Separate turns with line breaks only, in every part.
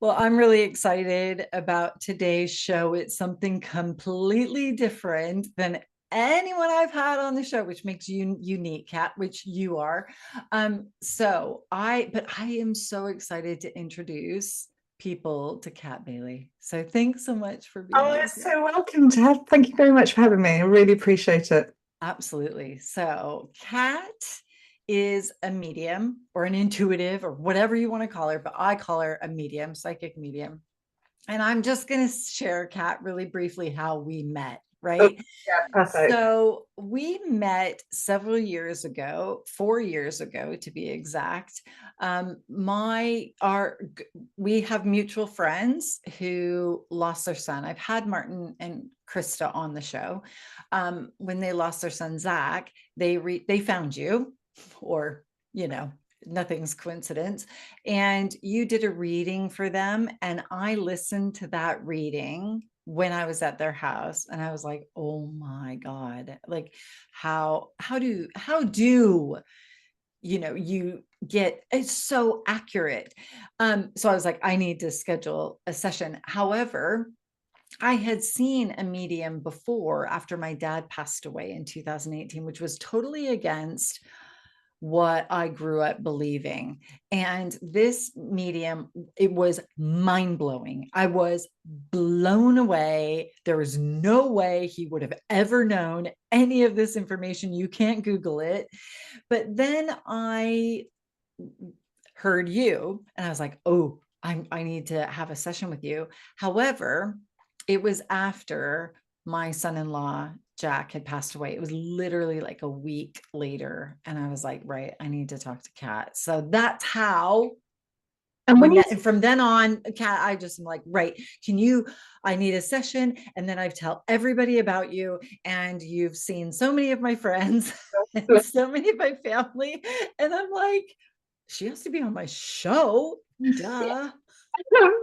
Well, I'm really excited about today's show. It's something completely different than anyone I've had on the show, which makes you unique, Kat, which you are. But I am so excited to introduce people to Kat Bailey. So thanks so much for being
Oh,
on
you're
here.
so welcome to have. Thank you very much for having me. I really appreciate it.
Absolutely. So, Kat is a medium or an intuitive or whatever you want to call her, but I call her a medium, psychic medium. And I'm just going to share, Kat, really briefly how we met,
Oh,
right?
yeah, perfect.
So we met several years ago, 4 years ago to be exact. My our We have mutual friends who lost their son. I've had Martin and Krista on the show. When they lost their son Zach, they found you, or you know, nothing's coincidence. And you did a reading for them, and I listened to that reading when I was at their house, and I was like, "Oh my God, like how do you get it's so accurate." So I was like, I need to schedule a session. However, I had seen a medium before after my dad passed away in 2018, which was totally against what I grew up believing. And this medium, it was mind blowing. I was blown away. There was no way he would have ever known any of this information. You can't Google it. But then I heard you and I was like, oh, I need to have a session with you. However, it was after my son-in-law Jack had passed away. It was literally like a week later. And I was like, right, I need to talk to Kat. So that's how
And
we
when you,
met. And from then on, Kat, I just am like, right, I need a session. And then I tell everybody about you. And you've seen so many of my friends and so many of my family. And I'm like, she has to be on my show. Duh.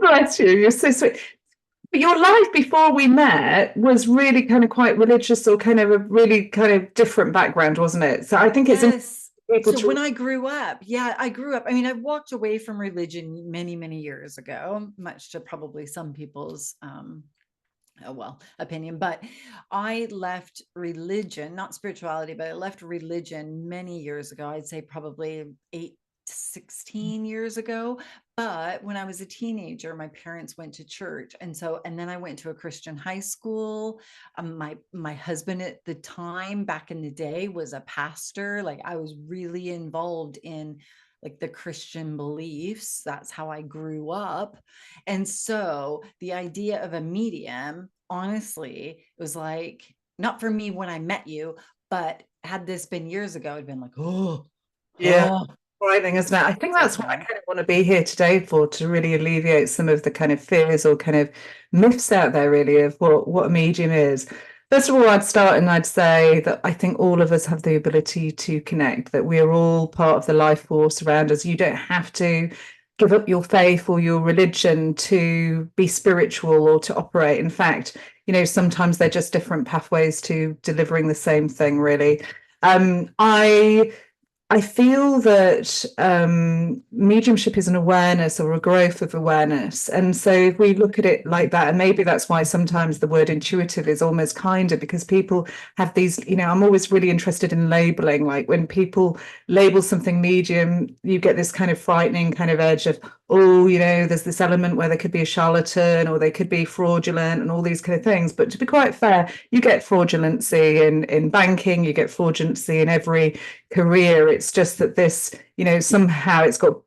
bless you, you're so sweet. But your life before we met was really kind of quite religious, or kind of a really kind of different background, wasn't it? So I think it's important
Yes.
for people
So
to.
when I grew up, yeah, I grew up. I mean, I walked away from religion many, many years ago, much to probably some people's oh well opinion, but I left religion, not spirituality, but I left religion many years ago. I'd say probably 8 to 16 years ago. But when I was a teenager, my parents went to church, and then I went to a Christian high school. My husband at the time, back in the day, was a pastor. Like, I was really involved in like the Christian beliefs. That's how I grew up. And so the idea of a medium, honestly, it was like, not for me when I met you, but had this been years ago, it'd been like, oh,
Yeah,
oh,
frightening, isn't it? I think that's what I
terrifying.
kind of want to be here today for, to really alleviate some of the kind of fears or kind of myths out there, really, of what a medium is. First of all, I'd start and I'd say that I think all of us have the ability to connect, that we are all part of the life force around us. You don't have to give up your faith or your religion to be spiritual or to operate. In fact, sometimes they're just different pathways to delivering the same thing, really. I feel that mediumship is an awareness or a growth of awareness. And so if we look at it like that, and maybe that's why sometimes the word intuitive is almost kinder, because people have these, I'm always really interested in labeling. Like when people label something medium, you get this kind of frightening kind of edge of, oh, there's this element where there could be a charlatan or they could be fraudulent and all these kind of things. But to be quite fair, you get fraudulency in banking, you get fraudulency in every career. It's just that this, somehow it's got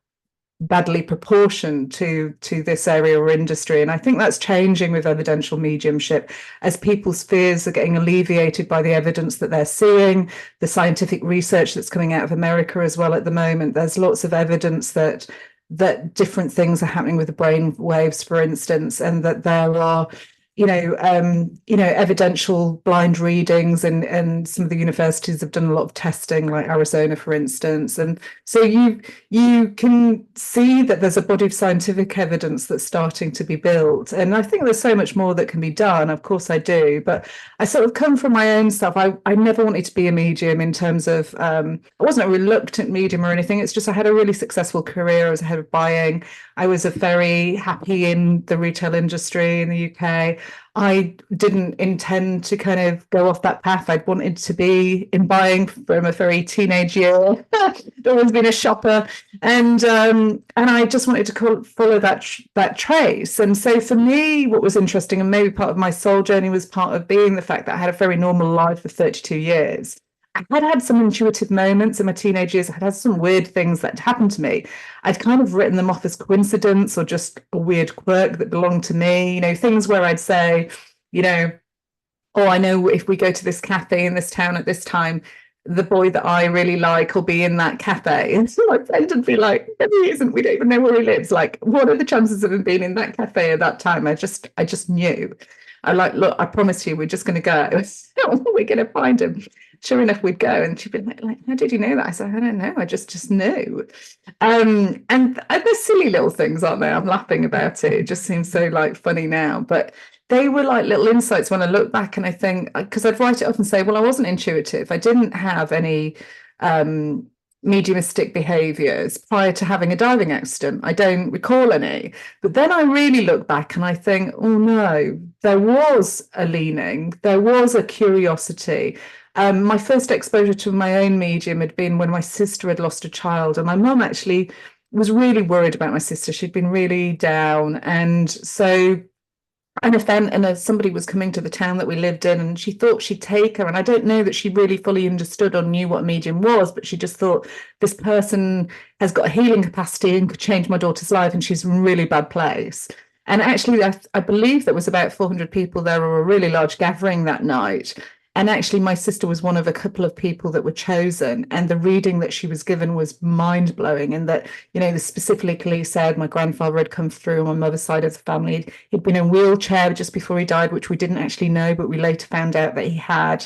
badly proportioned to this area or industry. And I think that's changing with evidential mediumship as people's fears are getting alleviated by the evidence that they're seeing, the scientific research that's coming out of America as well at the moment. There's lots of evidence that different things are happening with the brain waves, for instance, and that there are evidential blind readings, and some of the universities have done a lot of testing, like Arizona, for instance. And so you can see that there's a body of scientific evidence that's starting to be built. And I think there's so much more that can be done. Of course I do, but I sort of come from my own stuff. I never wanted to be a medium in terms of, I wasn't a reluctant medium or anything. It's just I had a really successful career. I was a head of buying. I was a very happy in the retail industry in the UK. I didn't intend to kind of go off that path. I'd wanted to be in buying from a very teenage year. I'd always been a shopper, and I just wanted to follow that trace. And so for me, what was interesting, and maybe part of my soul journey, was part of being the fact that I had a very normal life for 32 years. I had some intuitive moments in my teenage years. I had some weird things that happened to me. I'd kind of written them off as coincidence or just a weird quirk that belonged to me, things where I'd say, oh, I know if we go to this cafe in this town at this time, the boy that I really like will be in that cafe. And so my friend would be like, no, he isn't. We don't even know where he lives. Like, what are the chances of him being in that cafe at that time? I just knew. I like, look, I promised you we're just going to go. We're going to find him. Sure enough, we'd go. And she'd be like, how did you know that? I said, I don't know. I just knew. And they're silly little things, aren't they? I'm laughing about it. It just seems so like funny now. But they were like little insights when I look back, and I think, because I'd write it up and say, well, I wasn't intuitive. I didn't have any mediumistic behaviors prior to having a diving accident. I don't recall any. But then I really look back and I think, oh no, there was a leaning, there was a curiosity. My first exposure to my own medium had been when my sister had lost a child, and my mum actually was really worried about my sister. She'd been really down, and so an event, and somebody was coming to the town that we lived in, and she thought she'd take her. And I don't know that she really fully understood or knew what a medium was, but she just thought, this person has got a healing capacity and could change my daughter's life, and she's in a really bad place. And actually, I believe there was about 400 people there, or a really large gathering that night. And actually, my sister was one of a couple of people that were chosen. And the reading that she was given was mind blowing. And that, specifically said my grandfather had come through on my mother's side of the family. He'd been in a wheelchair just before he died, which we didn't actually know, but we later found out that he had.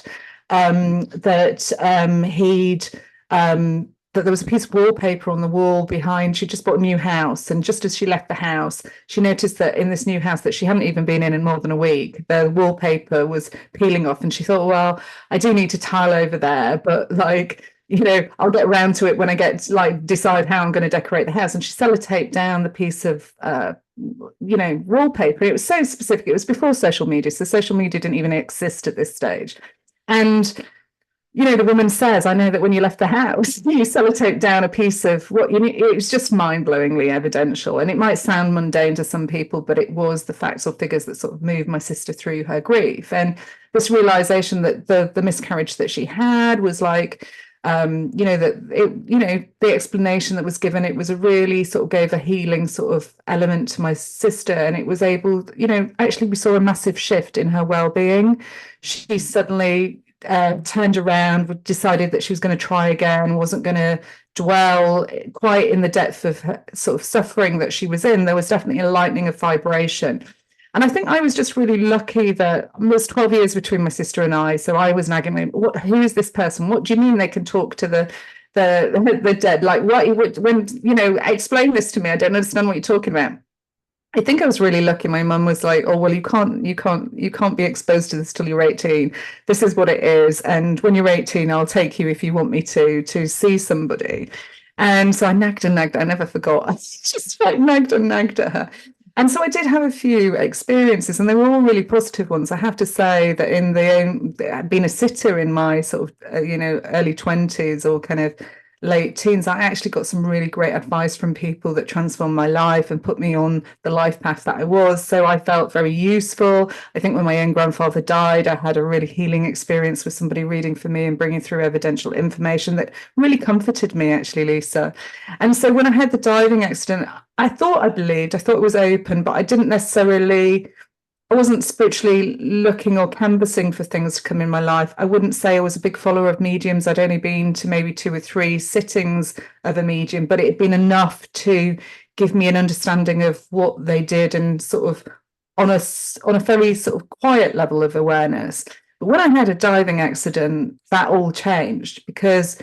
That there was a piece of wallpaper on the wall behind. She just bought a new house, and just as she left the house, she noticed that in this new house that she hadn't even been in more than a week, the wallpaper was peeling off, and she thought, well, I do need to tile over there, but I'll get around to it when I decide how I'm going to decorate the house. And she sellotaped down the piece of wallpaper. It was so specific. It was before social media, so social media didn't even exist at this stage. And the woman says, I know that when you left the house, you sellotaped down a piece of what it was just mind-blowingly evidential. And it might sound mundane to some people, but it was the facts or figures that sort of moved my sister through her grief. And this realization that the miscarriage that she had was like, the explanation that was given, it was a really sort of gave a healing sort of element to my sister. And it was able, actually we saw a massive shift in her well-being. She suddenly turned around, decided that she was going to try again, wasn't going to dwell quite in the depth of her sort of suffering that she was in. There was definitely a lightening of vibration. And I think I was just really lucky that there was 12 years between my sister and I. So I was nagging me, who is this person? What do you mean they can talk to the dead? Like, what, when, explain this to me. I don't understand what you're talking about. I think I was really lucky. My mum was like, oh, well, you can't be exposed to this till you're 18. This is what it is. And when you're 18, I'll take you if you want me to see somebody. And so I nagged and nagged. I never forgot. I just nagged and nagged at her. And so I did have a few experiences, and they were all really positive ones. I have to say that being a sitter in my sort of, early 20s or kind of late teens, I actually got some really great advice from people that transformed my life and put me on the life path that I was. So I felt very useful. I think when my own grandfather died, I had a really healing experience with somebody reading for me and bringing through evidential information that really comforted me, actually, Lisa. And so when I had the diving accident, I thought it was open, but I wasn't spiritually looking or canvassing for things to come in my life. I wouldn't say I was a big follower of mediums. I'd only been to maybe 2 or 3 sittings of a medium, but it had been enough to give me an understanding of what they did and sort of on a very sort of quiet level of awareness. But when I had a diving accident, that all changed, because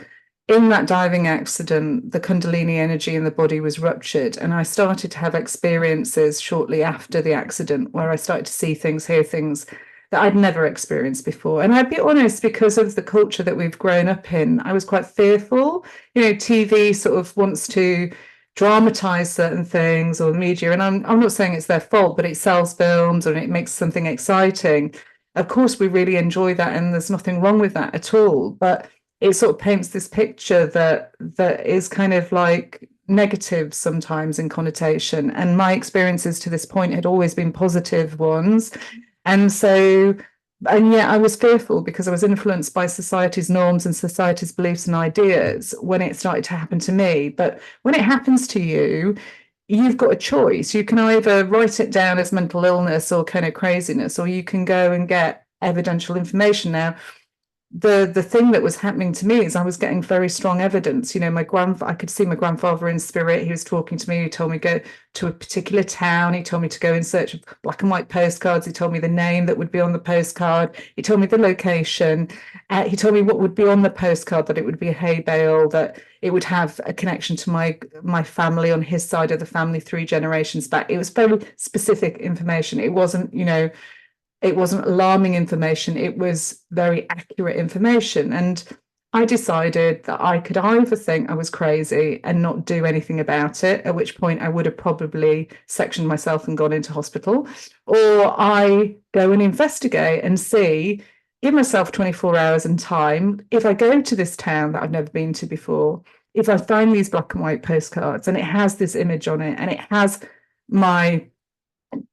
in that diving accident, the Kundalini energy in the body was ruptured. And I started to have experiences shortly after the accident where I started to see things, hear things that I'd never experienced before. And I'd be honest, because of the culture that we've grown up in, I was quite fearful. TV sort of wants to dramatize certain things, or media, and I'm not saying it's their fault, but it sells films and it makes something exciting. Of course, we really enjoy that, and there's nothing wrong with that at all. But it sort of paints this picture that is kind of like negative sometimes in connotation. And my experiences to this point had always been positive ones. And so, and yet I was fearful because I was influenced by society's norms and society's beliefs and ideas when it started to happen to me. But when it happens to you, you've got a choice. You can either write it down as mental illness or kind of craziness, or you can go and get evidential information. Now, the thing that was happening to me is I was getting very strong evidence. I could see my grandfather in spirit. He was talking to me. He told me to go to a particular town. He told me to go in search of black and white postcards. He told me the name that would be on the postcard. He told me the location. He told me what would be on the postcard, that it would be a hay bale, that it would have a connection to my family on his side of the family 3 generations back. It was very specific information. It wasn't alarming information. It was very accurate information. And I decided that I could either think I was crazy and not do anything about it, at which point I would have probably sectioned myself and gone into hospital, or I go and investigate and see, give myself 24 hours and time. If I go to this town that I've never been to before, if I find these black and white postcards and it has this image on it and it has my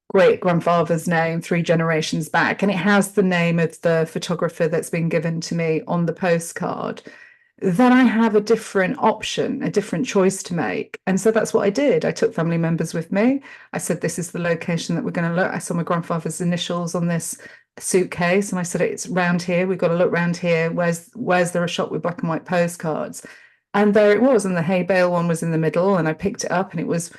great grandfather's name 3 generations back, and it has the name of the photographer that's been given to me on the postcard, then I have a different option, a different choice to make. And so that's what I did. I took family members with me. I said, this is the location that we're going to look. I saw my grandfather's initials on this suitcase, and I said, it's round here. We've got to look round here. Where's there a shop with black and white postcards? And there it was, and the hay bale one was in the middle, and I picked it up, and it was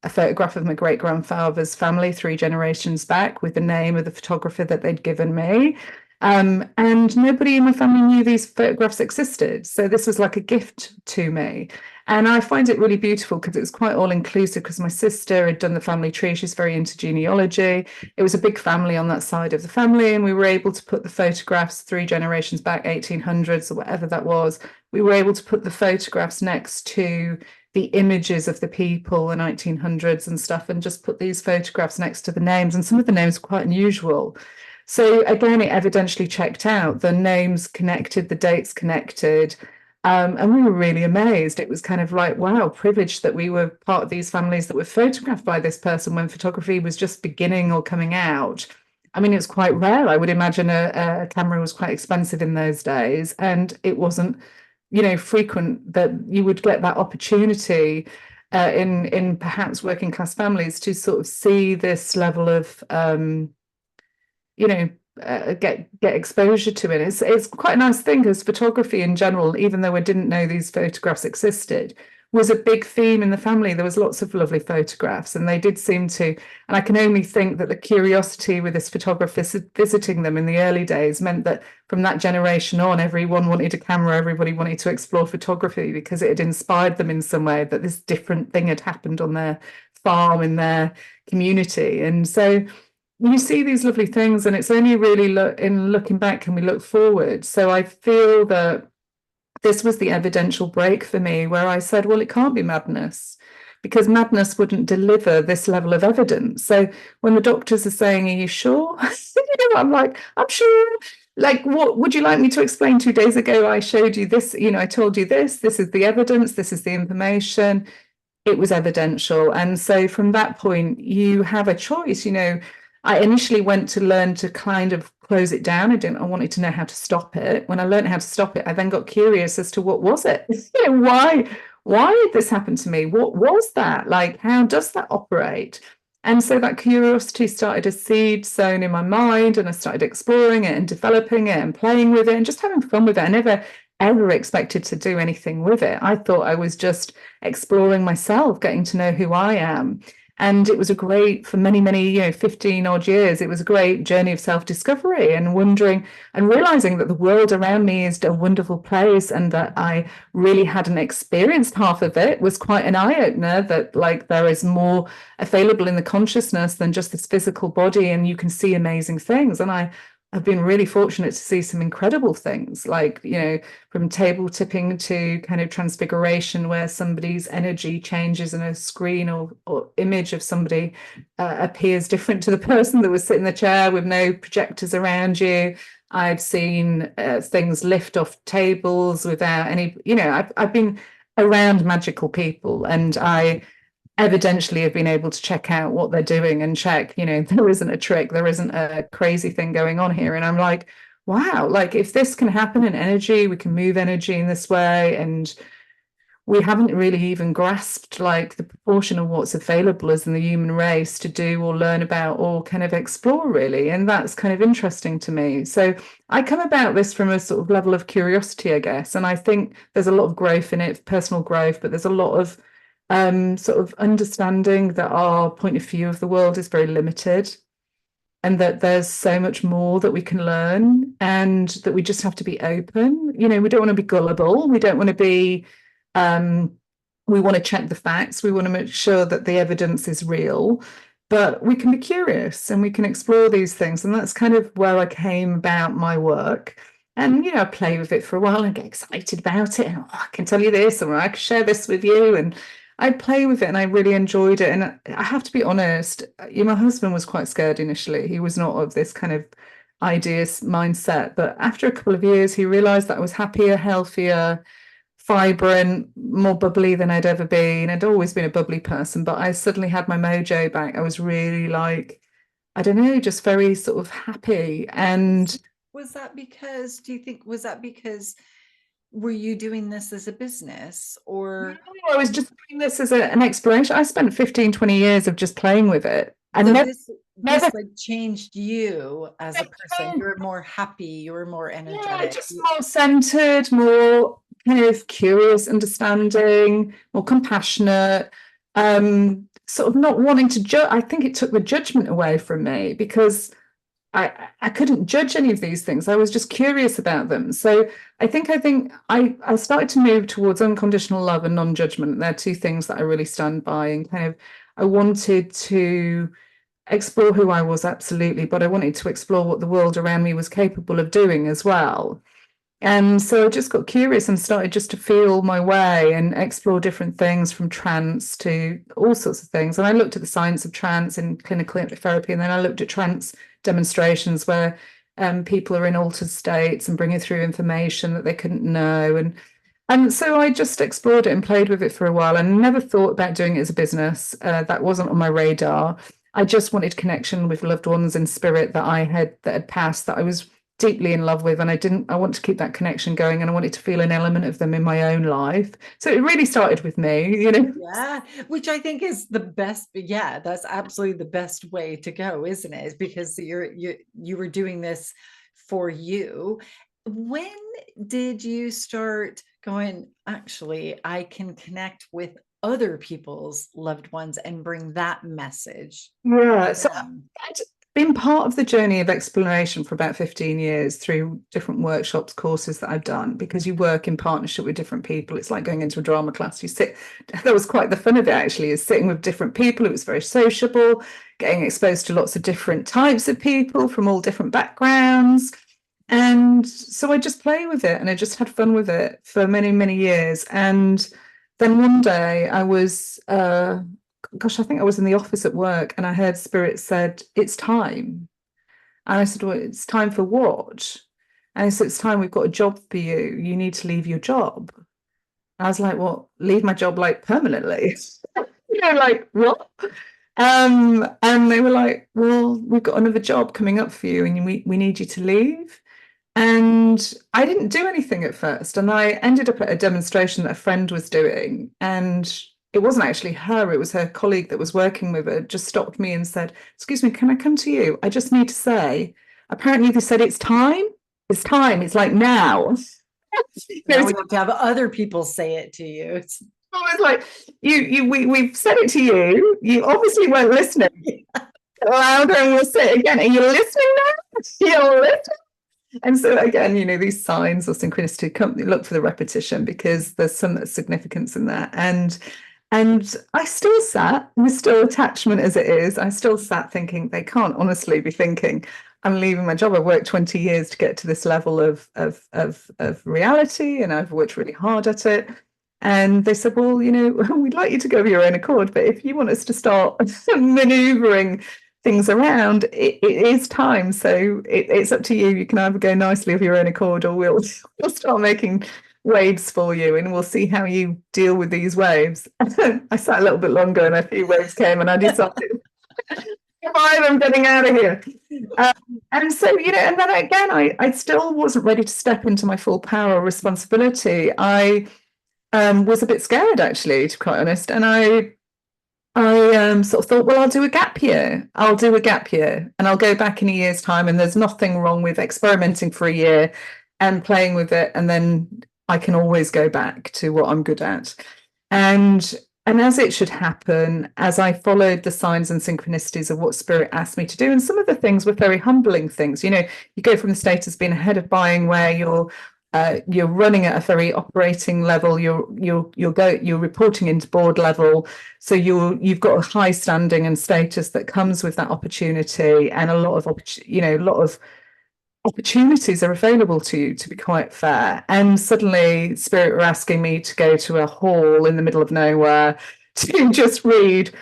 a photograph of my great grandfather's family 3 generations back with the name of the photographer that they'd given me. And nobody in my family knew these photographs existed. So this was like a gift to me. And I find it really beautiful because it was quite all inclusive, because my sister had done the family tree. She's very into genealogy. It was a big family on that side of the family. And we were able to put the photographs 3 generations back, 1800s or whatever that was. We were able to put the photographs next to the images of the people, the 1900s and stuff, and just put these photographs next to the names. And some of the names are quite unusual. So again, it evidentially checked out. The names connected, the dates connected. And we were really amazed. It was kind of like, wow, privileged that we were part of these families that were photographed by this person when photography was just beginning or coming out. I mean, it was quite rare. I would imagine a camera was quite expensive in those days, and it wasn't frequent that you would get that opportunity in perhaps working class families to sort of see this level of get exposure to it. It's quite a nice thing, because photography in general, even though I didn't know these photographs existed, was a big theme in the family. There was lots of lovely photographs, and they did seem to, and I can only think that the curiosity with this photographer visiting them in the early days meant that from that generation on, everyone wanted a camera, everybody wanted to explore photography, because it had inspired them in some way that this different thing had happened on their farm, in their community. And so you see these lovely things, and it's only really in looking back can we look forward. So I feel that this was the evidential break for me, where I said, well, it can't be madness, because madness wouldn't deliver this level of evidence. So when the doctors are saying, are you sure? I'm like, I'm sure. Like, what would you like me to explain? 2 days ago, I showed you this, I told you this is the evidence, this is the information. It was evidential. And so from that point, you have a choice. I initially went to learn to kind of close it down. I wanted to know how to stop it. When I learned how to stop it, I then got curious as to what was it? Why did this happen to me? What was that? Like, how does that operate? And so that curiosity started a seed sown in my mind, and I started exploring it and developing it and playing with it and just having fun with it. I never ever expected to do anything with it. I thought I was just exploring myself, getting to know who I am. And it was a great, for many, many, 15 odd years, it was a great journey of self-discovery and wondering and realizing that the world around me is a wonderful place, and that I really hadn't experienced half of it was quite an eye-opener, that like there is more available in the consciousness than just this physical body, and you can see amazing things. And I've been really fortunate to see some incredible things, like, from table tipping to kind of transfiguration, where somebody's energy changes and a screen or image of somebody appears different to the person that was sitting in the chair with no projectors around you. I've seen things lift off tables without any, I've been around magical people, and I evidentially have been able to check out what they're doing and check, there isn't a trick, there isn't a crazy thing going on here. And I'm like, wow, like if this can happen in energy, we can move energy in this way. And we haven't really even grasped like the proportion of what's available as in the human race to do or learn about or kind of explore, really. And that's kind of interesting to me. So I come about this from a sort of level of curiosity, I guess. And I think there's a lot of growth in it, personal growth, but there's a lot of sort of understanding that our point of view of the world is very limited, and that there's so much more that we can learn, and that we just have to be open. We don't want to be gullible. We don't want to be, we want to check the facts. We want to make sure that the evidence is real, but we can be curious and we can explore these things. And that's kind of where I came about my work. And, I play with it for a while and get excited about it. And I can tell you this, or I can share this with you. And I play with it and I really enjoyed it. And I have to be honest, my husband was quite scared initially. He was not of this kind of ideas mindset. But after a couple of years, he realized that I was happier, healthier, vibrant, more bubbly than I'd ever been. I'd always been a bubbly person, but I suddenly had my mojo back. I was really like, I don't know, just very sort of happy. And
do you think, was that because were you doing this as a business, or
I was just doing this as an exploration. I spent 15, 20 years of just playing with it. And
so
never,
this
never
like changed you as a person? You were more happy, you were more energetic.
just more centered, more kind of curious, understanding, more compassionate, sort of not wanting to judge. I think it took the judgment away from me, because I couldn't judge any of these things. I was just curious about them. So I think I started to move towards unconditional love and non-judgment. They're two things that I really stand by, and kind of I wanted to explore who I was, absolutely, but I wanted to explore what the world around me was capable of doing as well. And so I just got curious and started just to feel my way and explore different things, from trance to all sorts of things. And I looked at the science of trance in clinical therapy, and then I looked at trance demonstrations where people are in altered states and bringing through information that they couldn't know. And so I just explored it and played with it for a while, and never thought about doing it as a business. That wasn't on my radar. I just wanted connection with loved ones in spirit that had passed, that I was deeply in love with, and I want to keep that connection going, and I wanted to feel an element of them in my own life. So it really started with me,
Yeah, which I think is the best. Yeah, that's absolutely the best way to go, isn't it? It's because you were doing this for you. When did you start going, actually, I can connect with other people's loved ones and bring that message
Yeah,
to
so
them?
I'd been part of the journey of exploration for about 15 years through different workshops, courses that I've done, because you work in partnership with different people. It's like going into a drama class. That was quite the fun of it, actually, is sitting with different people. It was very sociable, getting exposed to lots of different types of people from all different backgrounds. And so I just play with it, and I just had fun with it for many, many years. And then one day I was gosh, I think I was in the office at work, and I heard Spirit said, "It's time." And I said, "Well, it's time for what?" And he said, "It's time, we've got a job for you. You need to leave your job." I was like, "Well, leave my job like permanently?" Like what? And they were like, "Well, we've got another job coming up for you, and we need you to leave." And I didn't do anything at first. And I ended up at a demonstration that a friend was doing. And it wasn't actually her, it was her colleague that was working with her, just stopped me and said, "Excuse me, can I come to you? I just need to say, apparently they said it's time. It's time. It's like now."
Now we have to have other people say it to you.
I was like, we've said it to you. You obviously weren't listening. Louder, and we'll say it again. Are you listening now? You're listening. And so again, these signs or synchronicity, look for the repetition because there's some significance in that. And I still sat with still attachment as it is. I still sat thinking they can't honestly be thinking I'm leaving my job. I've worked 20 years to get to this level of reality, and I've worked really hard at it. And they said, well, we'd like you to go of your own accord, but if you want us to start maneuvering things around, it is time. So it's up to you. You can either go nicely of your own accord, or we'll start making waves for you, and we'll see how you deal with these waves. I sat a little bit longer, and a few waves came, and I decided, fine, I'm getting out of here. And so, and then again, I still wasn't ready to step into my full power or responsibility. I was a bit scared, actually, to be quite honest. And I sort of thought, well, I'll do a gap year. I'll do a gap year, and I'll go back in a year's time. And there's nothing wrong with experimenting for a year and playing with it, and then I can always go back to what I'm good at. And as it should happen, as I followed the signs and synchronicities of what Spirit asked me to do, and some of the things were very humbling things. You go from the status of being ahead of buying, where you're running at a very operating level. You're reporting into board level, so you've got a high standing and status that comes with that opportunity, and a lot of opportunities are available to you, to be quite fair. And suddenly Spirit were asking me to go to a hall in the middle of nowhere to just read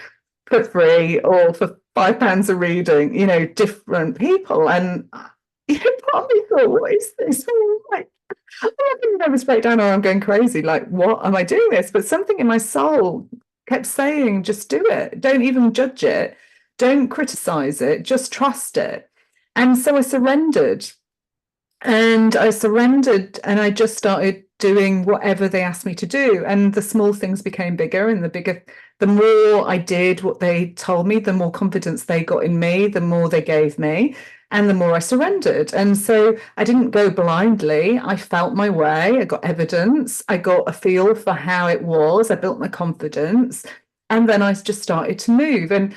for free or for £5 a reading, different people. And part of me thought, what is this? Like, I'm not going to nervous breakdown, or I'm going crazy. Like, what am I doing this? But something in my soul kept saying, just do it. Don't even judge it. Don't criticize it. Just trust it. And so I surrendered. And I just started doing whatever they asked me to do. And the small things became bigger, and the more I did what they told me, the more confidence they got in me, the more they gave me, and the more I surrendered. And so I didn't go blindly. I felt my way. I got evidence. I got a feel for how it was. I built my confidence. And then I just started to move. And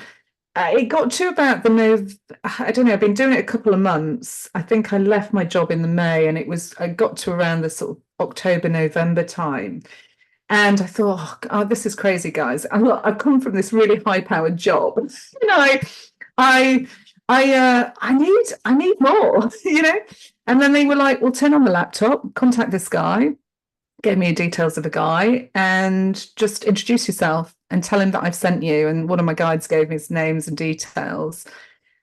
it got to about I don't know, I've been doing it a couple of months. I think I left my job in the May, and I got to around the sort of October, November time. And I thought, oh, this is crazy, guys. I've come from this really high-powered job. I need more, And then they were like, well, turn on the laptop, contact this guy, gave me details of a guy, and just introduce yourself and tell him that I've sent you. And one of my guides gave me his names and details.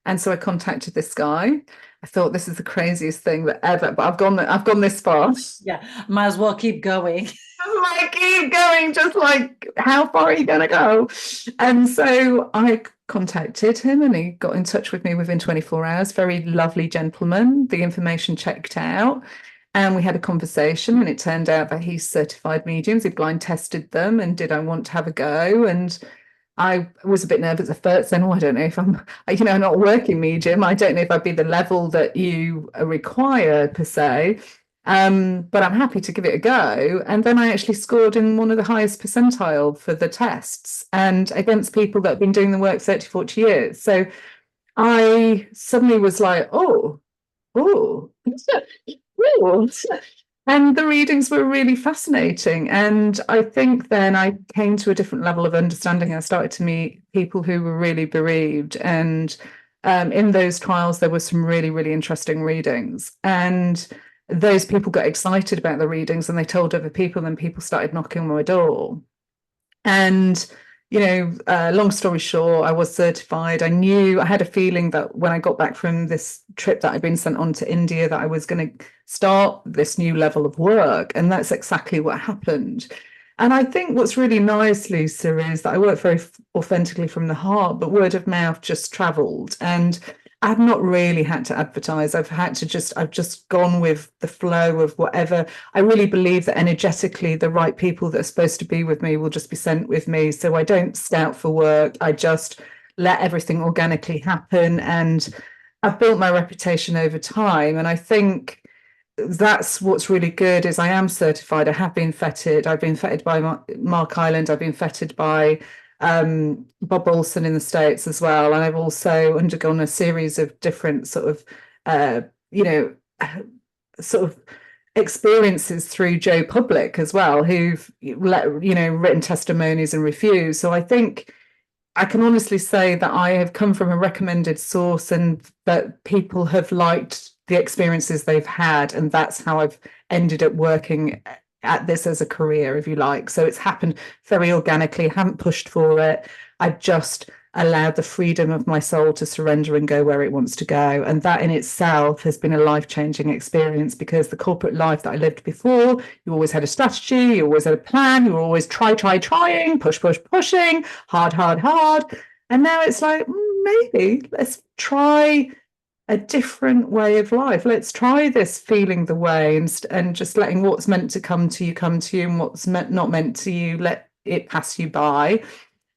And so I contacted this guy. I thought, this is the craziest thing that ever, but I've gone this far.
Yeah, might as well keep going.
Keep going, just like, how far are you going to go? And so I contacted him, and he got in touch with me within 24 hours. Very lovely gentleman. The information checked out, and we had a conversation, and it turned out that he's certified mediums. He blind tested them, and did I want to have a go? And I was a bit nervous at first, saying, I don't know if I'm, not a working medium. I don't know if I'd be the level that you require per se. But I'm happy to give it a go. And then I actually scored in one of the highest percentile for the tests, and against people that have been doing the work 30, 40 years. So I suddenly was like, oh. And the readings were really fascinating. And I think then I came to a different level of understanding. I started to meet people who were really bereaved. And in those trials, there were some really, really interesting readings. And those people got excited about the readings, and they told other people, and people started knocking on my door. And long story short, I was certified. I had a feeling that when I got back from this trip that I'd been sent on to India, that I was going to start this new level of work. And that's exactly what happened. And I think what's really nice, Lisa, is that I work very authentically from the heart, but word of mouth just traveled. And I've not really had to advertise. I've just gone with the flow of whatever. I really believe that energetically, the right people that are supposed to be with me will just be sent with me. So I don't scout for work. I just let everything organically happen. And I've built my reputation over time. And I think that's what's really good is I am certified. I have been fetted. I've been fetted by Mark Island. I've been fetted by Bob Olson in the States as well. And I've also undergone a series of different sort of, uh, you know, sort of experiences through Joe Public as well, who've written testimonies and reviews. So I think I can honestly say that I have come from a recommended source and that people have liked the experiences they've had. And that's how I've ended up working at this as a career, if you like. So it's happened very organically, I haven't pushed for it. I've just allowed the freedom of my soul to surrender and go where it wants to go. And that in itself has been a life-changing experience, because the corporate life that I lived before, you always had a strategy, you always had a plan, you were always trying, pushing, hard. And now it's like, maybe let's try a different way of life. Let's try this feeling the way, and just letting what's meant to come to you, and what's not meant to you, let it pass you by.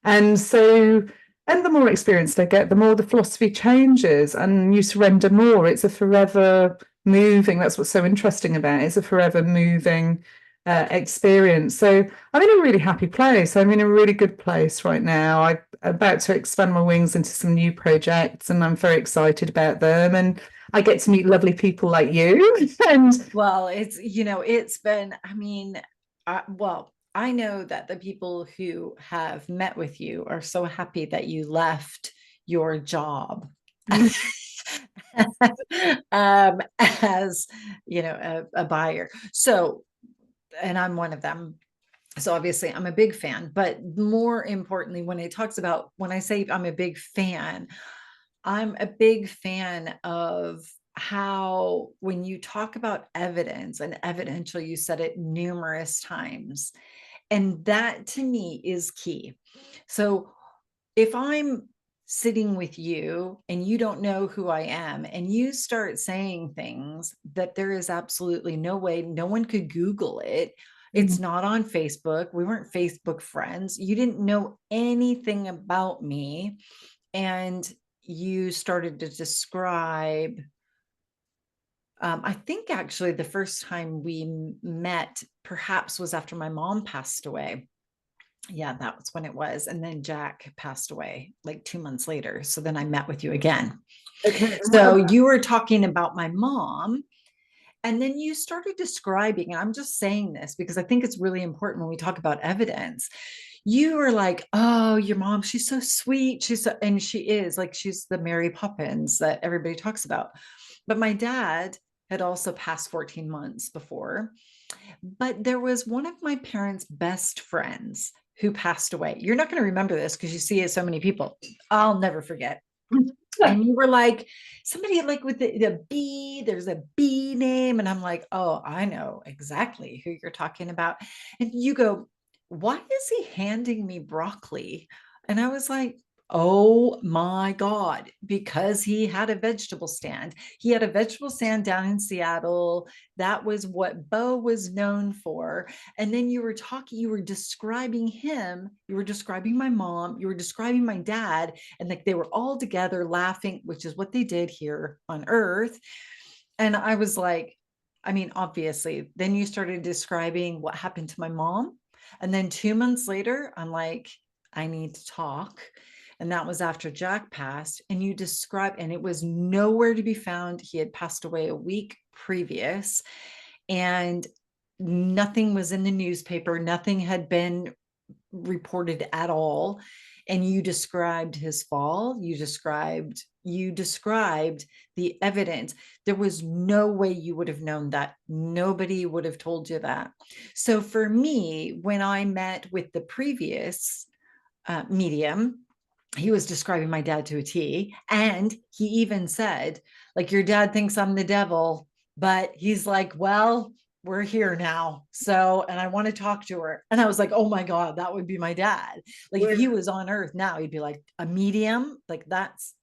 And so, and the more experience they get, the more the philosophy changes and you surrender more. It's a forever moving. That's what's so interesting about it. It's a forever moving experience. So I'm in a really happy place. I'm in a really good place right now. I'm about to expand my wings into some new projects, and I'm very excited about them. And I get to meet lovely people like you. And
Well, it's been, well, I know that the people who have met with you are so happy that you left your job. As a buyer. So, and I'm one of them. So obviously I'm a big fan, but more importantly, when I say I'm a big fan, I'm a big fan of how, when you talk about evidence and evidential, you said it numerous times. And that to me is key. So if I'm sitting with you and you don't know who I am, and you start saying things that there is absolutely no way, no one could Google it. It's not on Facebook. We weren't Facebook friends. You didn't know anything about me. And you started to describe, I think actually the first time we met perhaps was after my mom passed away. Yeah, that was when it was. And then Jack passed away like 2 months later. So then I met with you again.
okay,
So you were talking about my mom. And then you started describing, and I'm just saying this because I think it's really important when we talk about evidence. You were like, oh, your mom, she's so sweet. And she is like, she's the Mary Poppins that everybody talks about. But my dad had also passed 14 months before. But there was one of my parents' best friends who passed away. You're not going to remember this because you see it so many people. I'll never forget. And you were like, somebody like with the B, there's a B name. And I'm like, oh, I know exactly who you're talking about. And you go, why is he handing me broccoli? And I was like, oh my God, because he had a vegetable stand. He had a vegetable stand down in Seattle. That was what Bo was known for. And then you were describing him, you were describing my mom, you were describing my dad, and like they were all together laughing, which is what they did here on Earth. And I was like, obviously, then you started describing what happened to my mom. And then 2 months later, I'm like, I need to talk. And that was after Jack passed. And you described, and it was nowhere to be found. He had passed away a week previous, and nothing was in the newspaper. Nothing had been reported at all. And you described his fall. You described the evidence. There was no way you would have known that. Nobody would have told you that. So for me, when I met with the previous medium, he was describing my dad to a T. And he even said, like, your dad thinks I'm the devil, but he's like, well, we're here now. So, and I want to talk to her. And I was like, oh my God, that would be my dad. Like, if he was on Earth now, he'd be like a medium. Like, that's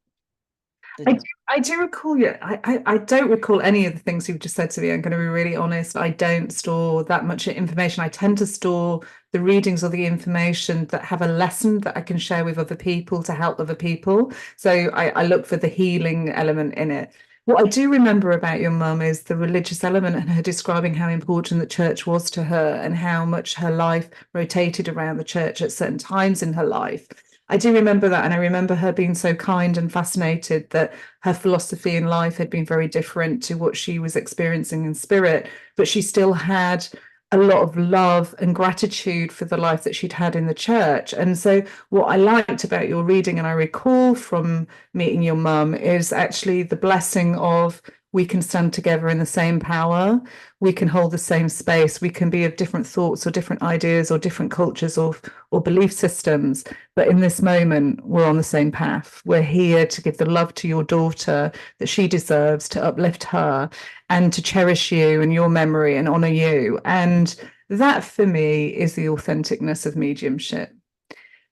I
the
do, I do recall you. I don't recall any of the things you've just said to me. I'm going to be really honest. I don't store that much information. I tend to store the readings or the information that have a lesson that I can share with other people to help other people. So I look for the healing element in it. What I do remember about your mum is the religious element and her describing how important the church was to her and how much her life rotated around the church at certain times in her life. I do remember that. And I remember her being so kind and fascinated that her philosophy in life had been very different to what she was experiencing in spirit, but she still had a lot of love and gratitude for the life that she'd had in the church. And so, what I liked about your reading, and I recall from meeting your mum, is actually the blessing of we can stand together in the same power, we can hold the same space, we can be of different thoughts or different ideas or different cultures or belief systems, but in this moment we're on the same path. We're here to give the love to your daughter that she deserves, to uplift her and to cherish you and your memory and honor you. And that for me is the authenticness of mediumship.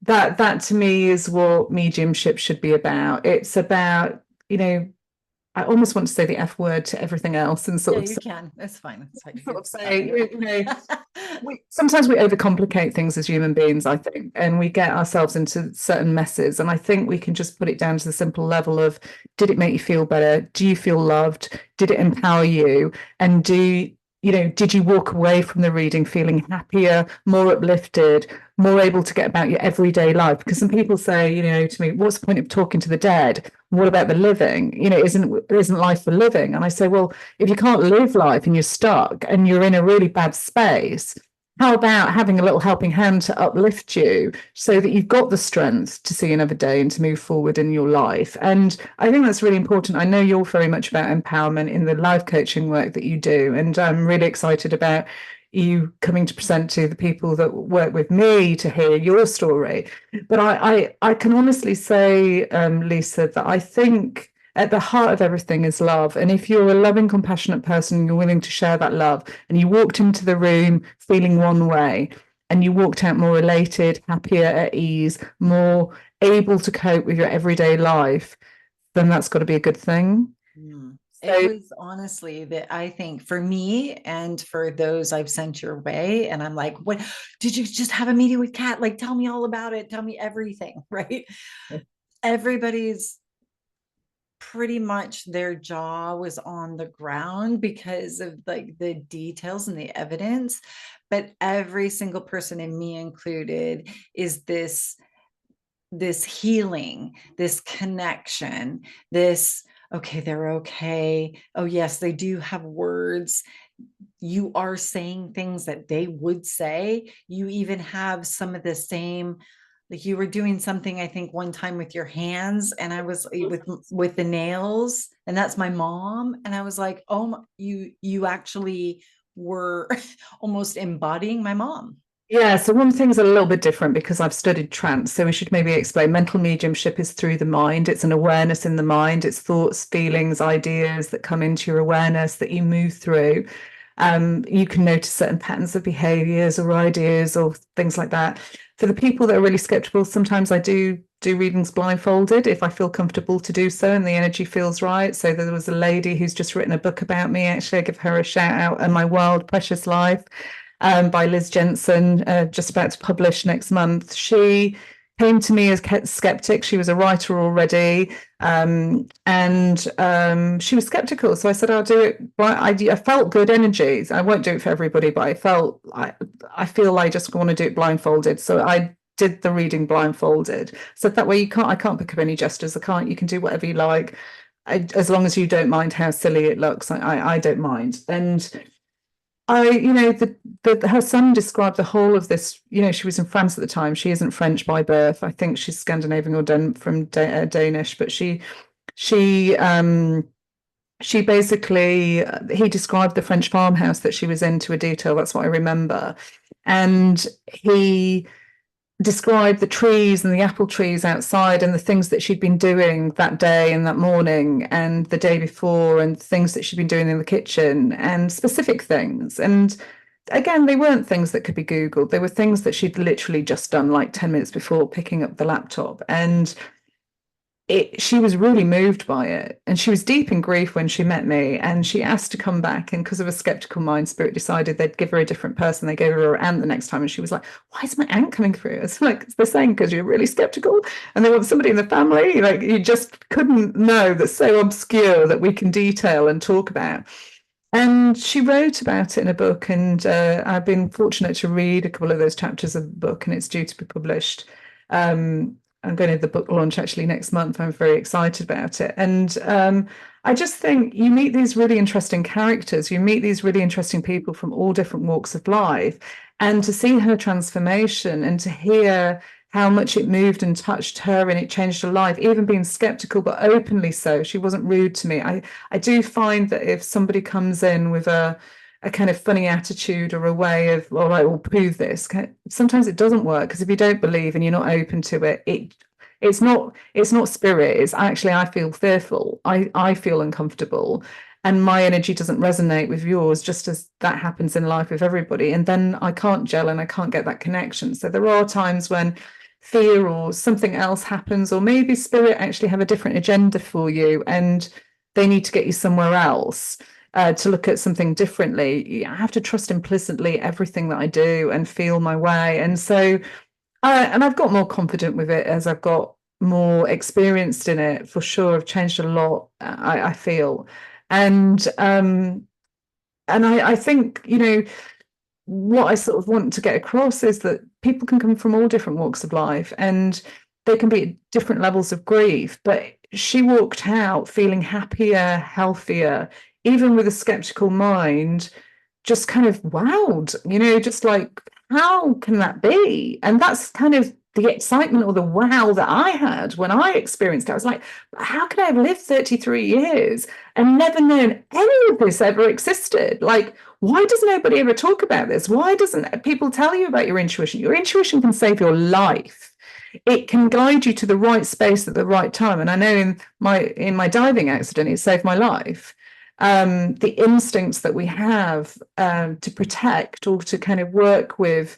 That to me is what mediumship should be about. It's about, you know, I almost want to say the F word to everything else and
Yeah, you can. That's fine. That's how you
sort
get
of say, you know,
started.
sometimes we overcomplicate things as human beings, I think, and we get ourselves into certain messes. And I think we can just put it down to the simple level of, did it make you feel better? Do you feel loved? Did it empower you? And did you walk away from the reading feeling happier, more uplifted, more able to get about your everyday life? Because some people say, to me, what's the point of talking to the dead? What about the living? Isn't life for living? And I say, well, if you can't live life and you're stuck and you're in a really bad space, how about having a little helping hand to uplift you so that you've got the strength to see another day and to move forward in your life? And I think that's really important. I know you're very much about empowerment in the life coaching work that you do. And I'm really excited about you coming to present to the people that work with me to hear your story. But I can honestly say, Lisa, that I think at the heart of everything is love. And if you're a loving, compassionate person, and you're willing to share that love, and you walked into the room feeling one way, and you walked out more elated, happier, at ease, more able to cope with your everyday life, then that's got to be a good thing.
It
So,
was honestly that I think for me and for those I've sent your way, and I'm like, what did you just have a meeting with Kat? Like, tell me all about it. Tell me everything, right? Everybody's pretty much their jaw was on the ground because of like the details and the evidence. But every single person, and me included, is this healing, this connection, this, okay, they're okay. Oh, yes, they do have words. You are saying things that they would say. You even have some of the same, like you were doing something, I think one time with your hands, and I was with the nails, and that's my mom. And I was like, oh, you actually were almost embodying my mom.
yeah, so one thing's a little bit different because I've studied trance. So we should maybe explain mental mediumship is through the mind. It's an awareness in the mind. It's thoughts, feelings, ideas that come into your awareness that you move through. You can notice certain patterns of behaviors or ideas or things like that. For the people that are really skeptical, sometimes I do readings blindfolded if I feel comfortable to do so and the energy feels right. So there was a lady who's just written a book about me. Actually, I give her a shout out, and My Wild Precious Life, by Liz Jensen, just about to publish next month. She came to me as skeptic. She was a writer already, and she was skeptical. So I said, I'll do it. I felt good energies. I won't do it for everybody, but I feel I just want to do it blindfolded. So I did the reading blindfolded. So that way I can't pick up any gestures. You can do whatever you like. As long as you don't mind how silly it looks, I don't mind. And her son described the whole of this. She was in France at the time. She isn't French by birth. I think she's Scandinavian or from Danish, but she basically, he described the French farmhouse that she was in to a detail. That's what I remember. And he described the trees and the apple trees outside and the things that she'd been doing that day and that morning and the day before, and things that she'd been doing in the kitchen, and specific things. And again, they weren't things that could be Googled. They were things that she'd literally just done like 10 minutes before picking up the laptop. And she was really moved by it, and she was deep in grief when she met me, and she asked to come back, and because of a skeptical mind, Spirit decided they'd give her a different person. They gave her her aunt the next time, and she was like, why is my aunt coming through? It's like, they're saying because you're really skeptical and they want somebody in the family. Like, you just couldn't know, that's so obscure that we can detail and talk about. And she wrote about it in a book, and I've been fortunate to read a couple of those chapters of the book, and it's due to be published. I'm going to the book launch actually next month. I'm very excited about it. And I just think you meet these really interesting characters, you meet these really interesting people from all different walks of life. And to see her transformation and to hear how much it moved and touched her and it changed her life, even being skeptical, but openly so. She wasn't rude to me. I do find that if somebody comes in with a kind of funny attitude or a way of, well, I will prove this, sometimes it doesn't work, because if you don't believe and you're not open to it, it's not spirit. It's actually, I feel fearful. I feel uncomfortable, and my energy doesn't resonate with yours, just as that happens in life with everybody. And then I can't gel and I can't get that connection. So there are times when fear or something else happens, or maybe spirit actually have a different agenda for you and they need to get you somewhere else. To look at something differently, I have to trust implicitly everything that I do and feel my way. And so, and I've got more confident with it as I've got more experienced in it, for sure. I've changed a lot, I feel. And I think, what I sort of want to get across is that people can come from all different walks of life, and they can be at different levels of grief. But she walked out feeling happier, healthier, even with a skeptical mind, just kind of wowed, just like, how can that be? And that's kind of the excitement or the wow that I had when I experienced it. I was like, how can I have lived 33 years and never known any of this ever existed? Like, why does nobody ever talk about this? Why doesn't people tell you about your intuition? Your intuition can save your life. It can guide you to the right space at the right time. And I know in my diving accident, it saved my life. The instincts that we have to protect or to kind of work with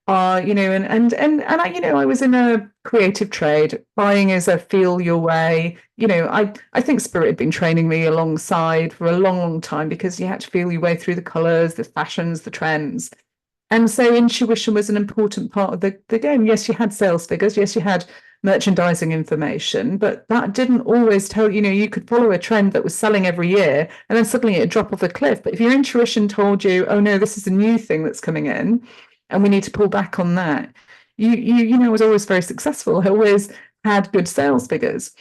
are, I was in a creative trade. Buying is a feel your way. I think Spirit had been training me alongside for a long, long time, because you had to feel your way through the colors, the fashions, the trends. And so intuition was an important part of the game. Yes, you had sales figures. Yes, you had merchandising information, but that didn't always tell, you could follow a trend that was selling every year and then suddenly it'd drop off a cliff. But if your intuition told you, oh no, this is a new thing that's coming in and we need to pull back on that, I was always very successful. I always had good sales figures.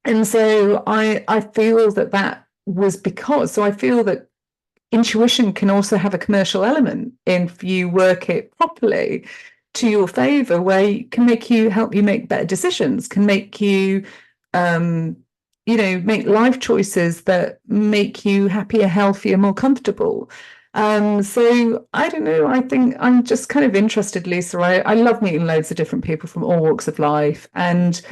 And so I feel that was because, so I feel that intuition can also have a commercial element if you work it properly to your favor, where it can help you make better decisions, can make you make life choices that make you happier, healthier, more comfortable. So I don't know, I think I'm just kind of interested, Lisa. I love meeting loads of different people from all walks of life, and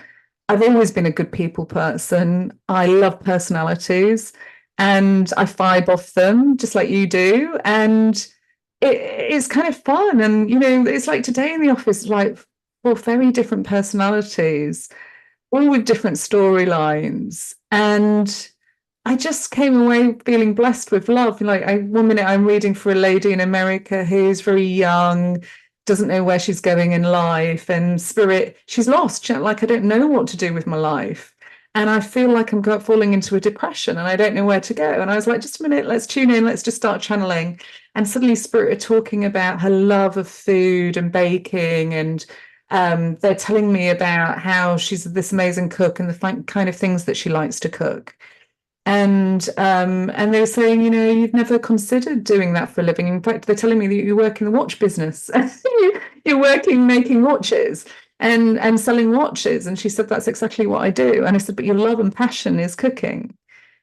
I've always been a good people person. I love personalities and I vibe off them just like you do. And it's kind of fun. And, it's like today in the office, like 4 very different personalities, all with different storylines. And I just came away feeling blessed with love. Like, one minute I'm reading for a lady in America who's very young, doesn't know where she's going in life, and Spirit, she's lost. Like, I don't know what to do with my life. And I feel like I'm falling into a depression and I don't know where to go. And I was like, just a minute, let's tune in, let's just start channeling. And suddenly Spirit are talking about her love of food and baking, and they're telling me about how she's this amazing cook and the kind of things that she likes to cook. And they were saying, you've never considered doing that for a living. In fact, they're telling me that you work in the watch business. You're working making watches and selling watches. And she said, that's exactly what I do. And I said, but your love and passion is cooking.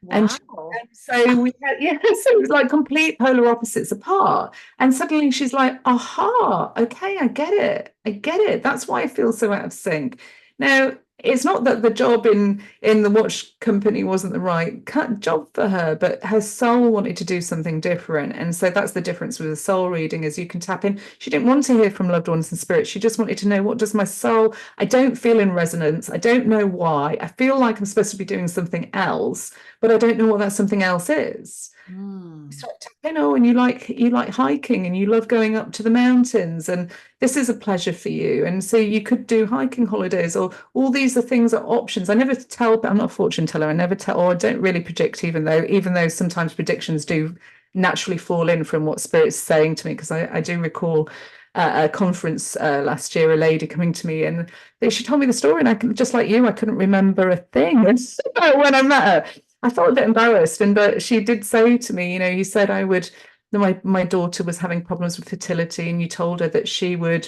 And
Wow.
so we had, so it was like complete polar opposites apart. And suddenly she's like, aha, okay, I get it. That's why I feel so out of sync. Now, it's not that the job in the watch company wasn't the right job for her, but her soul wanted to do something different. And so that's the difference with a soul reading, is you can tap in. She didn't want to hear from loved ones and spirits. She just wanted to know, what does my soul, I don't feel in resonance. I don't know why. I feel like I'm supposed to be doing something else, but I don't know what that something else is.
Mm.
Start tapping, oh, and you like hiking and you love going up to the mountains, and this is a pleasure for you. And so you could do hiking holidays, or all these are things are options. I never tell, I'm not a fortune teller. I never tell, or I don't really predict, even though sometimes predictions do naturally fall in from what spirit's saying to me. Because I do recall a conference last year, a lady coming to me, and she told me the story, and just like you, I couldn't remember a thing when I met her. I felt a bit embarrassed, but she did say to me, you said I would. My daughter was having problems with fertility, and you told her that she would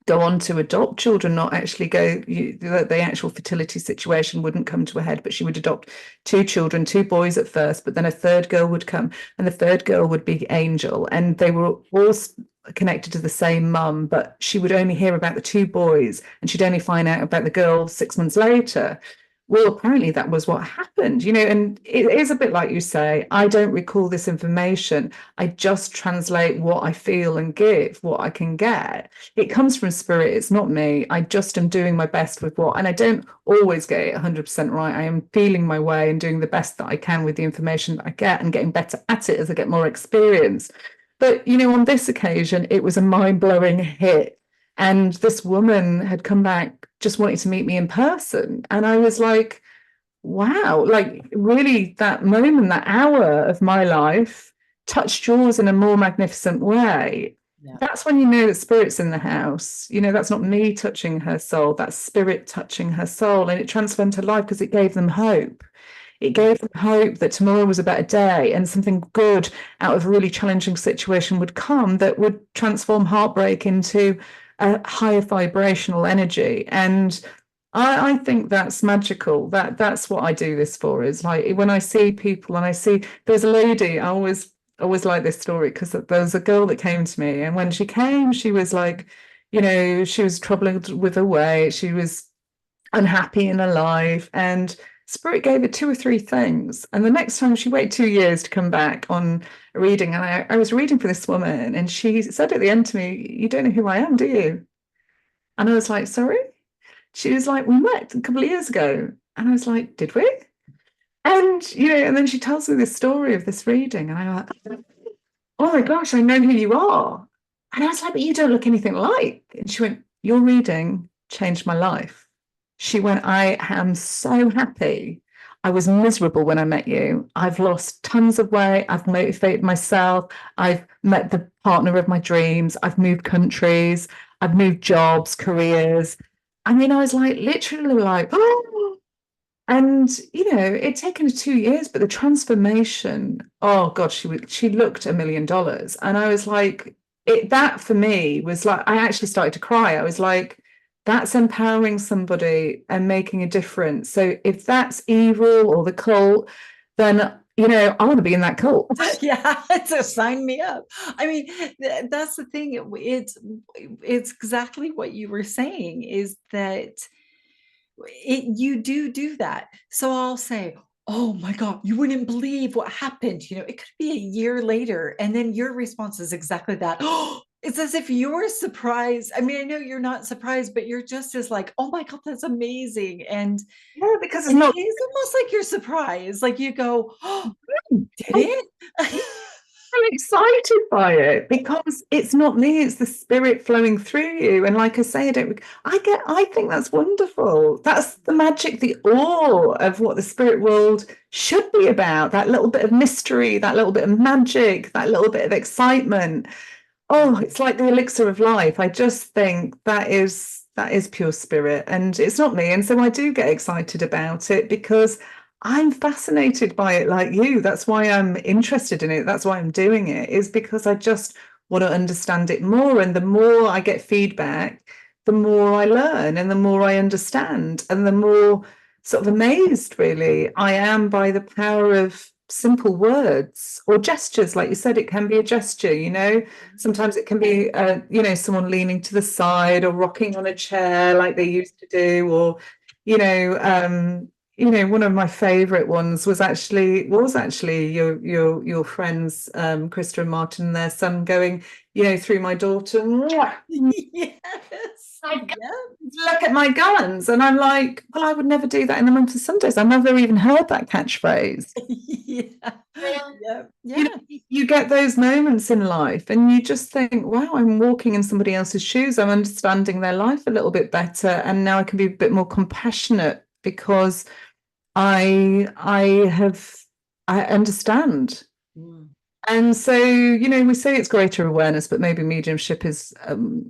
go on to adopt children, not actually that the actual fertility situation wouldn't come to a head, but she would adopt two children, two boys at first, but then a third girl would come, and the third girl would be Angel, and they were all connected to the same mum, but she would only hear about the two boys, and she'd only find out about the girl 6 months later. Well, apparently that was what happened, and it is a bit like you say, I don't recall this information. I just translate what I feel and give what I can get. It comes from spirit. It's not me. I just am doing my best with and I don't always get it 100% right. I am feeling my way and doing the best that I can with the information that I get, and getting better at it as I get more experience. But, on this occasion, it was a mind-blowing hit. And this woman had come back just wanting to meet me in person. And I was like, wow, like really that moment, that hour of my life touched yours in a more magnificent way.
Yeah.
That's when you know that spirit's in the house. That's not me touching her soul, that's spirit touching her soul. And it transformed her life because it gave them hope. It gave them hope that tomorrow was a better day, and something good out of a really challenging situation would come that would transform heartbreak into a higher vibrational energy. And I think that's magical. That's what I do this for, is like when I see people, and I see there's a lady, I always like this story, because there was a girl that came to me, and when she came, she was like, she was troubled with her weight, she was unhappy in her life, and spirit gave her two or three things. And the next time, she waited 2 years to come back on a reading, and I was reading for this woman, and she said at the end to me, "You don't know who I am, do you?" And I was like, "Sorry?" She was like, "We met a couple of years ago." And I was like, "Did we?" And and then she tells me this story of this reading, and I'm like, "Oh my gosh, I know who you are." And I was like, "But you don't look anything like." And she went, "Your reading changed my life." She went, "I am so happy. I was miserable when I met you. I've lost tons of weight. I've motivated myself. I've met the partner of my dreams. I've moved countries. I've moved jobs, careers." I mean, I was like, literally like, oh, and it'd taken her 2 years, but the transformation, oh God, she looked $1 million. And I was like, that for me was like, I actually started to cry. I was like, that's empowering somebody and making a difference. So if that's evil or the cult, then I want to be in that cult.
Yeah, so sign me up. I mean, that's the thing. It's exactly what you were saying, is that you do that. So I'll say, "Oh my God, you wouldn't believe what happened." It could be a year later, and then your response is exactly that. Oh, it's as if you're surprised. I mean, I know you're not surprised, but you're just as like, "Oh my God, that's amazing." And
Yeah, because it's
and it
not.
is almost like you're surprised. Like you go, "Oh, did it?"
I'm excited by it because it's not me, it's the spirit flowing through you. And like I say, I think that's wonderful. That's the magic, the awe of what the spirit world should be about. That little bit of mystery, that little bit of magic, that little bit of excitement. Oh, it's like the elixir of life. I just think that is pure spirit, and it's not me. And so I do get excited about it because I'm fascinated by it like you. That's why I'm interested in it. That's why I'm doing it, is because I just want to understand it more. And the more I get feedback, the more I learn and the more I understand and the more sort of amazed really I am by the power of simple words or gestures. Like you said, it can be a gesture. Sometimes it can be someone leaning to the side or rocking on a chair like they used to do, or One of my favorite ones was actually your friends, Krista and Martin and their son going, through my daughter.
Yes. Yep.
Look at my guns. And I'm like, well, I would never do that in the month of Sundays. I've never even heard that catchphrase.
Yeah. Yep.
You
Yeah.
know, you get those moments in life and you just think, wow, I'm walking in somebody else's shoes. I'm understanding their life a little bit better. And now I can be a bit more compassionate because I understand.
Mm.
And so, we say it's greater awareness, but maybe mediumship is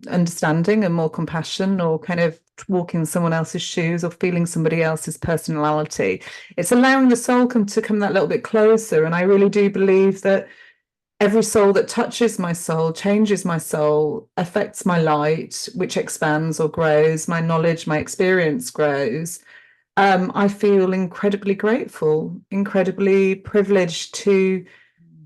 understanding and more compassion, or kind of walking in someone else's shoes or feeling somebody else's personality. It's allowing the soul to come that little bit closer. And I really do believe that every soul that touches my soul, changes my soul, affects my light, which expands or grows, my knowledge, my experience grows. I feel incredibly grateful, incredibly privileged to,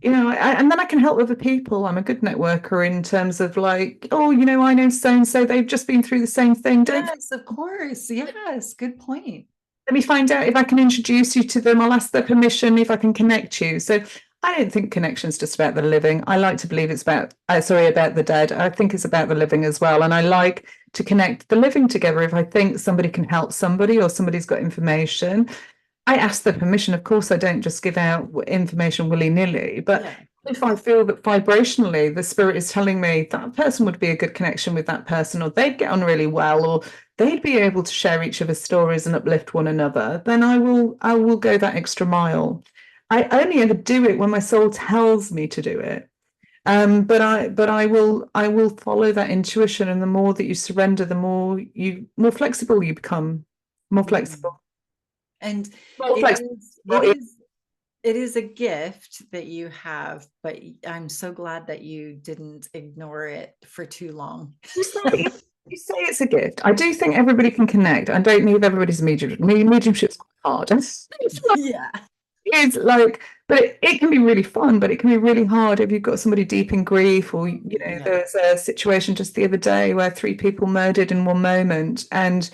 and then I can help other people. I'm a good networker in terms of like, oh, I know so and so, they've just been through the same thing.
Yes, of course. Yes, good point.
Let me find out if I can introduce you to them. I'll ask their permission if I can connect you. So I don't think connection's just about the living. I like to believe it's about the dead. I think it's about the living as well. And I like to connect the living together. If I think somebody can help somebody or somebody's got information, I ask their permission. Of course, I don't just give out information willy-nilly, but
Yeah.
if I feel that vibrationally the spirit is telling me that person would be a good connection with that person, or they'd get on really well, or they'd be able to share each other's stories and uplift one another, then I will go that extra mile. I only ever do it when my soul tells me to do it. But I will follow that intuition, and the more that you surrender, the more flexible you become, more
Mm.
flexible.
And
More
it
flexible.
is, it is, it is a gift that you have, but I'm so glad that you didn't ignore it for too long.
You say, you say it's a gift. I do think everybody can connect. I don't need everybody's medium. Mediumship's quite hard.
Yeah.
It's like, but it can be really fun, but it can be really hard if you've got somebody deep in grief, or
Yeah.
there was a situation just the other day where 3 people murdered in one moment, and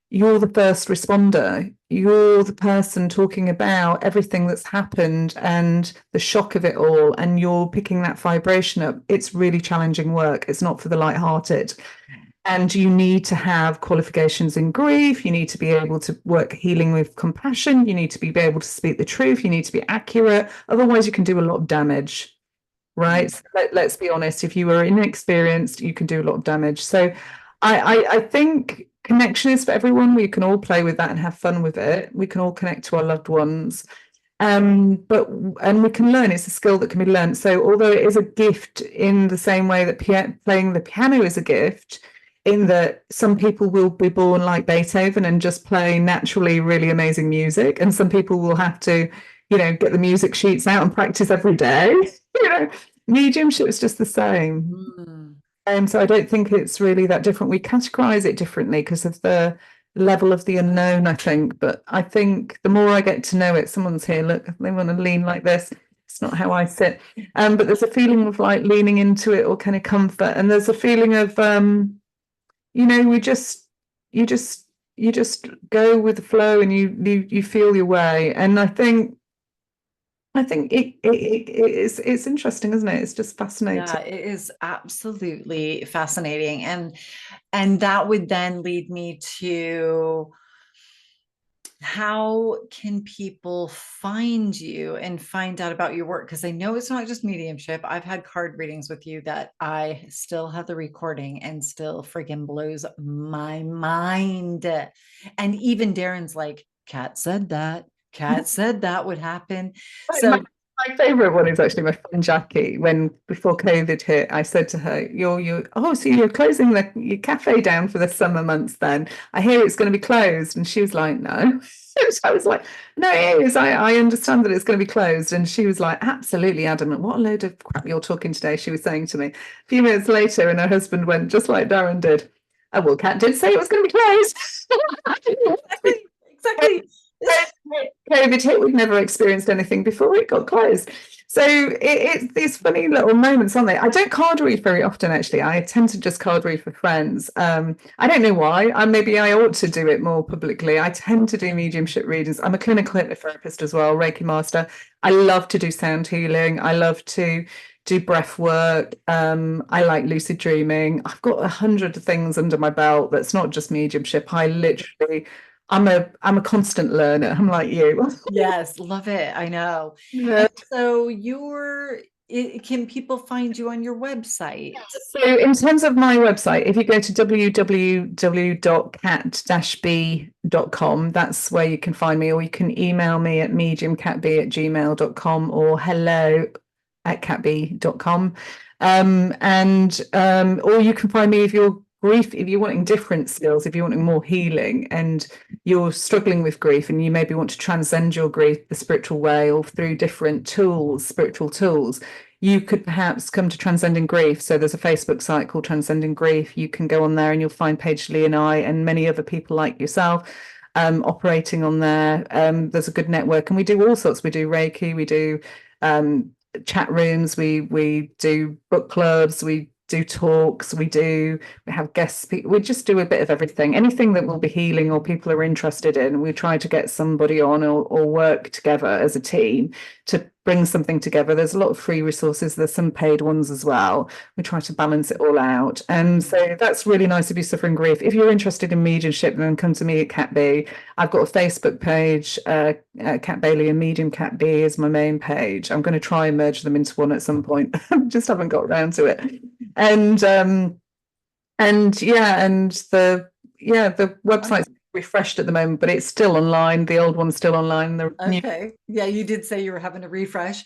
you're the first responder. You're the person talking about everything that's happened and the shock of it all, and you're picking that vibration up. It's really challenging work. It's not for the light-hearted. And you need to have qualifications in grief. You need to be able to work healing with compassion. You need to be able to speak the truth. You need to be accurate. Otherwise, you can do a lot of damage, right? So let's be honest. If you are inexperienced, you can do a lot of damage. So I think connection is for everyone. We can all play with that and have fun with it. We can all connect to our loved ones. And we can learn. It's a skill that can be learned. So although it is a gift in the same way that playing the piano is a gift, in that some people will be born like Beethoven and just play naturally really amazing music, and some people will have to, get the music sheets out and practice every day. Mediumship is just the same.
Mm.
So I don't think it's really that different. We categorize it differently because of the level of the unknown, I think. But I think the more I get to know it, someone's here, look, they want to lean like this. It's not how I sit. But there's a feeling of like leaning into it, or kind of comfort. And there's a feeling of you just go with the flow, and you feel your way. And I think it's interesting, isn't it? It's just fascinating.
Yeah, it is absolutely fascinating. And that would then lead me to, how can people find you and find out about your work? Because I know it's not just mediumship. I've had card readings with you that I still have the recording and still friggin' blows my mind. And even Darren's like, Kat said that would happen.
My,
So
my favorite one is actually my friend Jackie. When before COVID hit, I said to her, so you're closing your cafe down for the summer months then? I hear it's going to be closed." And she was like, "No." I was like, "No, it is. I understand that it's going to be closed." And she was like, absolutely adamant. "What a load of crap you're talking today," she was saying to me. A few minutes later, and her husband went just like Darren did. "Oh, well, Kat did say it was going to be closed."
exactly.
COVID hit, we'd never experienced anything before it got closed. So it's these funny little moments, aren't they? I don't card read very often, actually. I tend to just card read for friends. I don't know why. Maybe I ought to do it more publicly. I tend to do mediumship readings. I'm a clinical hypnotherapist as well, Reiki master. I love to do sound healing. I love to do breath work. I like lucid dreaming. I've got 100 things under my belt that's not just mediumship. I'm a constant learner. I'm like you.
Yes, love it. I know.
Yeah.
And so can people find you on your website?
So in terms of my website, if you go to www.cat-b.com, that's where you can find me, or you can email me at mediumcatb@gmail.com or hello@catb.com. Or you can find me if you're wanting different skills, if you're wanting more healing and you're struggling with grief and you maybe want to transcend your grief the spiritual way or through different tools, spiritual tools, you could perhaps come to Transcending Grief. So there's a Facebook site called Transcending Grief. You can go on there and you'll find Paige Lee and I and many other people like yourself operating on there. There's a good network, and we do all sorts. We do Reiki, we do chat rooms, we do book clubs, we do talks, we have guest we just do a bit of everything. Anything that will be healing or people are interested in, we try to get somebody on or work together as a team to bring something together. There's a lot of free resources, there's some paid ones as well. We try to balance it all out, and so that's really nice if you're suffering grief. If you're interested in mediumship, then come to me at Cat B. I've got a Facebook page, Cat Bailey, and Medium Cat B is my main page. I'm going to try and merge them into one at some point. Just haven't got around to it. And the website's refreshed at the moment, but it's still online. The old one's still online.
Okay. Yeah, you did say you were having a refresh.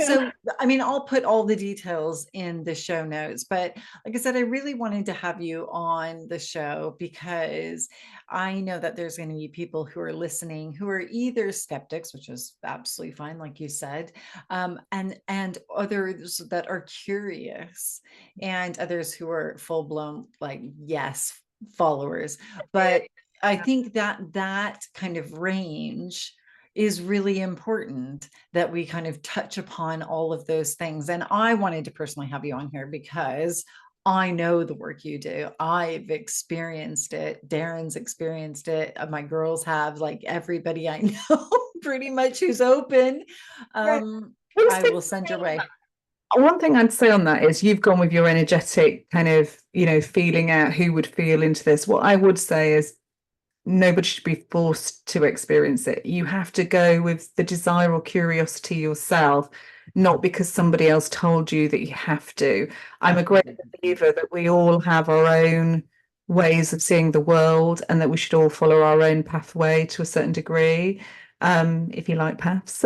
So, I mean, I'll put all the details in the show notes, but like I said, I really wanted to have you on the show because I know that there's going to be people who are listening who are either skeptics, which is absolutely fine, like you said, and others that are curious, and others who are full blown, like, yes, followers. But I think that kind of range is really important, that we kind of touch upon all of those things. And I wanted to personally have you on here because I know the work you do. I've experienced it. Darren's experienced it. My girls have, like everybody I know pretty much who's open. I will send your way.
One thing I'd say on that is you've gone with your energetic kind of, feeling out who would feel into this. What I would say is nobody should be forced to experience it. You have to go with the desire or curiosity yourself, not because somebody else told you that you have to. I'm a great believer that we all have our own ways of seeing the world and that we should all follow our own pathway to a certain degree. If you like paths.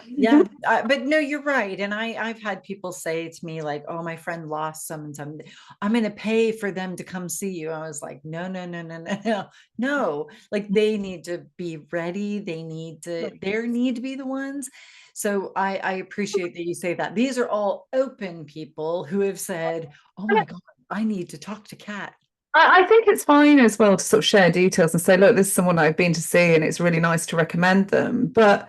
Yeah, but no, you're right. And I've had people say to me like, oh, my friend lost some and some, I'm going to pay for them to come see you. I was like, no, no, no, no, no, no, no. Like, they need to be ready. They need to be the ones. So I appreciate that you say that. These are all open people who have said, oh my God, I need to talk to Kat.
I think it's fine as well to sort of share details and say, look, this is someone I've been to see and it's really nice to recommend them. But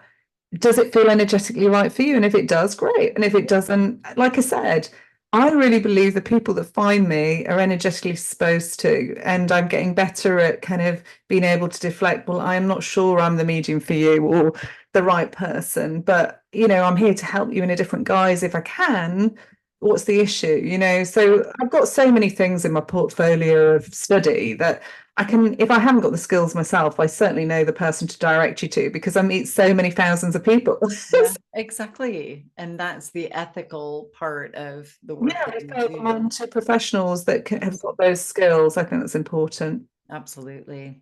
does it feel energetically right for you? And if it does, great. And if it doesn't, like I said, I really believe the people that find me are energetically supposed to. And I'm getting better at kind of being able to deflect, well, I'm not sure I'm the medium for you or the right person, but, I'm here to help you in a different guise if I can. What's the issue? So I've got so many things in my portfolio of study that I can, if I haven't got the skills myself, I certainly know the person to direct you to because I meet so many thousands of people.
Yeah, exactly. And that's the ethical part of the work
Yeah,
that you
refer them
do.
on to professionals that have got those skills. I think that's important.
Absolutely.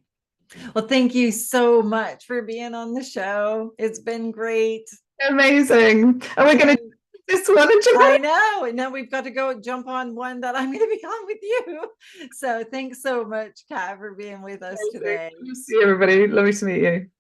Well, thank you so much for being on the show. It's been great.
Amazing. And we're going to do this one.
I know. And now we've got to go jump on one that I'm going to be on with you. So thanks so much, Kat, for being with us today.
See you, everybody. Lovely to meet you.